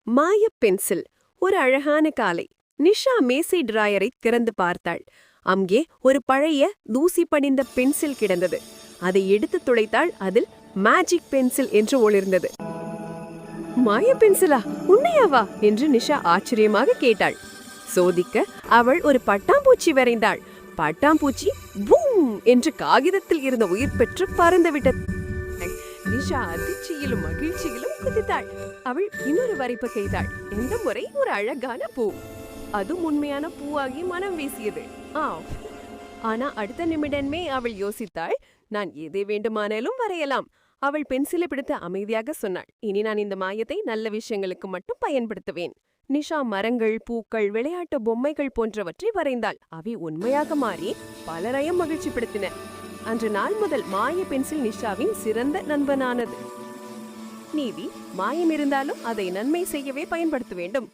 மாய பென்சில். ஒரு அழகான காலை. நிஷா மேசை டிராயரை திறந்து பார்த்தாள். அங்கே ஒரு பழைய தூசி படிந்த பென்சில் கிடந்தது. அதை எடுத்து துளைத்தாள். அதில் மேஜிக் பென்சில் என்று ஒளிர்ந்தது. மாய பென்சிலா, உண்மையாவா என்று நிஷா ஆச்சரியமாக கேட்டாள். சோதிக்க அவள் ஒரு பட்டாம்பூச்சி வரைந்தாள். பட்டாம்பூச்சி பூம் என்று காகிதத்தில் இருந்த உயிர் பெற்று பறந்துவிட்டது. நிஷா அதிர்ச்சியிலும் மகிழ்ச்சியிலும் குதித்தாள். அவள் இன்னொரு வரைப்பு செய்தாள். இந்த முறை ஒரு அழகான பூ. அது உண்மையான பூவாகி மனம் வீசியது. ஆனா அடுத்த நிமிடமே அவள் யோசித்தாள், நான் எதை வேண்டுமானாலும் வரையலாம். அவள் பென்சிலை பிடித்து அமைதியாக சொன்னாள், இனி நான் இந்த மாயத்தை நல்ல விஷயங்களுக்கு மட்டும் பயன்படுத்துவேன். நிஷா மரங்கள், பூக்கள், விளையாட்டு பொம்மைகள் போன்றவற்றை வரைந்தாள். அவை உண்மையாக மாறி பலரையும் மகிழ்ச்சிப்படுத்தின. அன்று நாள் முதல் மாய பென்சில் நிஷாவின் சிறந்த நண்பனானது. நீதி, மாயம் இருந்தாலும் அதை நன்மை செய்யவே பயன்படுத்த வேண்டும்.